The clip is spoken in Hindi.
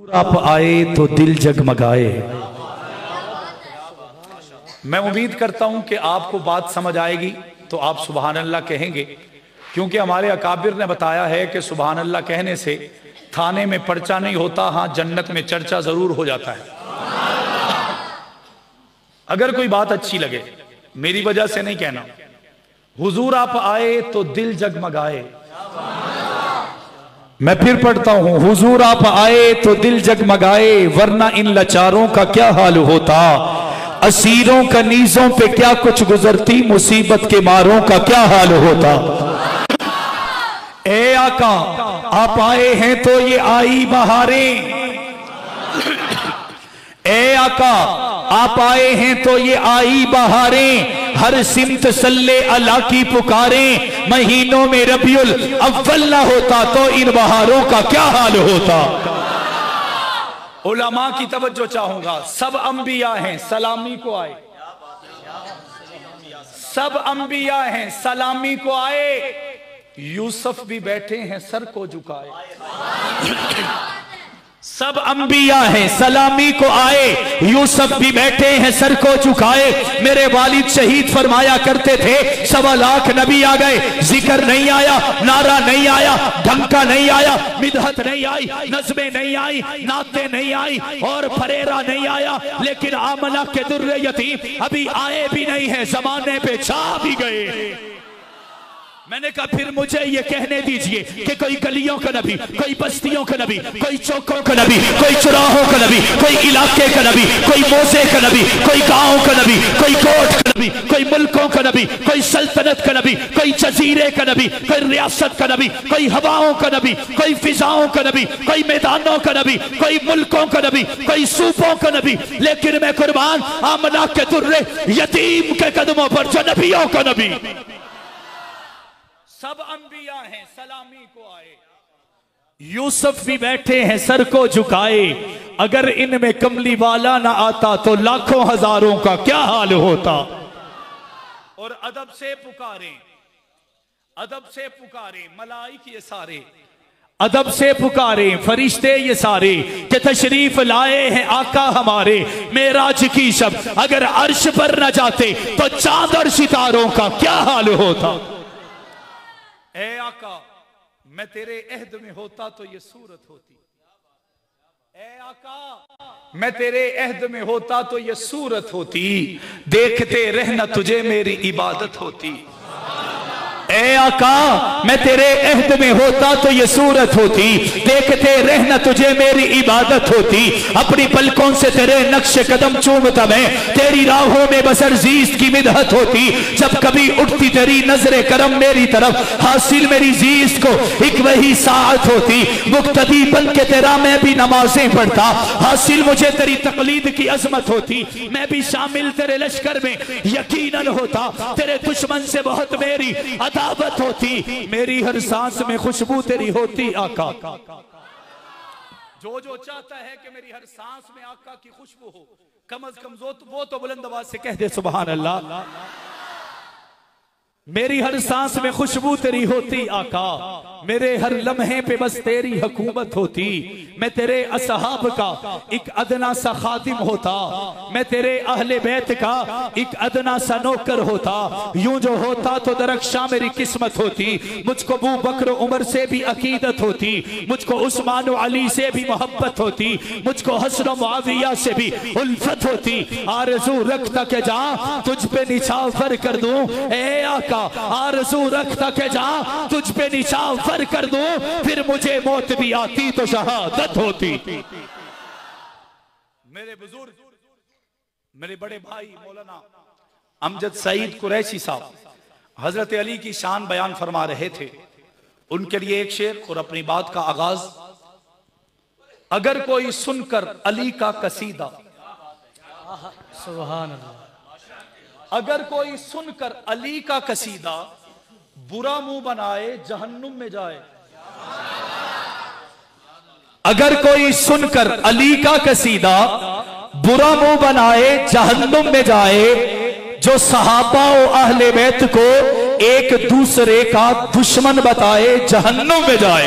आप आए तो दिल जगमगाए। मैं उम्मीद करता हूं कि आपको बात समझ आएगी तो आप सुभान अल्लाह कहेंगे, क्योंकि हमारे अकाबिर ने बताया है कि सुभान अल्लाह कहने से थाने में पर्चा नहीं होता, हाँ जन्नत में चर्चा जरूर हो जाता है। अगर कोई बात अच्छी लगे, मेरी वजह से नहीं कहना, हुजूर आप आए तो दिल जगमगाए। मैं फिर पढ़ता हूं, हुजूर आप आए तो दिल जगमगाए, वरना इन लाचारों का क्या हाल होता, असीरों कनीजों पे क्या कुछ गुजरती, मुसीबत के मारों का क्या हाल होता। ए आका आप आए हैं तो ये आई बहारें, ए आका आप आए हैं तो ये आई बहारें, हर सिमत सल्ले अला की पुकारें, महीनों में रबियुल अव्वल ना होता तो इन बहारों का क्या हाल होता। उलमा की तवज्जो चाहूंगा, सब अंबिया हैं सलामी को आए, सब अंबिया हैं सलामी को आए, यूसुफ भी बैठे हैं सर को झुकाए। सब अंबिया हैं सलामी को आए, यूसुफ भी बैठे हैं सर को झुकाए। मेरे वालिद शहीद फरमाया करते थे, 1.25 लाख नबी आ गए, जिक्र नहीं आया, नारा नहीं आया, ढंका नहीं आया, मिदहत नहीं आई, नज़्में नहीं आई, नाते नहीं आई और फरेरा नहीं आया, लेकिन आमला के दुर्रे यतीम अभी आए भी नहीं है, जमाने पे छा भी गए। मैंने कहा फिर मुझे ये कहने दीजिए कि कोई गलियों का नबी, कोई बस्तियों का नबी, कोई चौकों का नबी, कोई चौराहों का नबी, कोई इलाके का नबी, कोई मोजे का नबी, कोई गांव का नबी, कोई कोट का नबी, कोई मुल्कों का नबी, कोई सल्तनत का नबी, कोई जजीरे का नबी, कोई रियासत का नबी, कोई हवाओं का नबी, कोई फिजाओं का नबी, कोई मैदानों का नबी, कोई मुल्कों का नबी, कोई सूफों का नबी, लेकिन मैं कुर्बान आमना के दुर्रे यतीम के कदमों पर जो नबियों का नबी। सब अंबिया हैं सलामी को आए, यूसुफ भी बैठे हैं सर को झुकाए, अगर इनमें कमली वाला ना आता तो लाखों हजारों का क्या हाल होता। और अदब से पुकारे, अदब से पुकारे मलाइक ये सारे, अदब से पुकारे फरिश्ते ये सारे, कि तशरीफ लाए हैं आका हमारे मेराज की शब, अगर अर्श पर न जाते तो चांद और सितारों का क्या हाल होता। ए आका मैं तेरे अहद में होता तो ये सूरत होती, ए आका मैं तेरे अहद में होता तो ये सूरत होती, देखते रहना तुझे मेरी इबादत होती। ए आका मैं तेरे अहद में होता तो ये सूरत होती, देखते रहना तुझे मेरी इबादत होती, अपनी पलकों से तेरे नक्शे कदम चूमता मैं, तेरी राहों में बसर जीस्त की मिदहत होती, जब कभी उठती तेरी नजरे करम मेरी तरफ, हासिल मेरी जीस्त को एक वही साथ होती, मुक्तदी बन के तेरा मैं भी नमाजें पढ़ता, हासिल मुझे तेरी तकलीद की अजमत होती, मैं भी शामिल तेरे लश्कर में यकीनन होता, तेरे दुश्मन से बहुत मेरी दावत होती, मेरी हर सांस में खुशबू तेरी होती आका। जो जो चाहता है कि मेरी हर सांस में आका की खुशबू हो, कम अज कम वो तो बुलंद आवाज से कह दे सुभान अल्लाह। मेरी हर सांस में खुशबू तेरी होती आका, मेरे हर लम्हे पे बस तेरी हुकूमत होती, मैं तेरे असहाब का एक अदना सा खादिम होता, मैं तेरे अहले बैत का एक अदना सा नौकर होता, यूं जो होता तो दरख्शां मेरी किस्मत होती, मुझको अबू बकर उमर से भी अकीदत होती, मुझको उस्मान अली से भी मोहब्बत होती, मुझको हसन मुआविया से भी उल्फत होती, आरज़ू रखता के जा तुझ पे निछावर कर दूं, ए आका आरज़ू रखता के जा तुझ पे निछावर कर दूं, फिर मुझे मौत भी आती तो शहादत होती। मेरे बुजुर्ग, मेरे बड़े भाई मौलाना अमजद सईद कुरैशी साहब हजरत अली की शान बयान फरमा रहे थे, उनके लिए एक शेर और अपनी बात का आगाज। अगर कोई सुनकर अली का कसीदा, सुभान अल्लाह, अगर कोई सुनकर अली का कसीदा बुरा मुंह बनाए जहन्नुम में जाए। अगर कोई सुनकर अली का कसीदा बुरा मुंह बनाए जहन्नुम में जाए, जो सहाबा और अहले बैत को एक दूसरे का दुश्मन बताए जहन्नुम में जाए।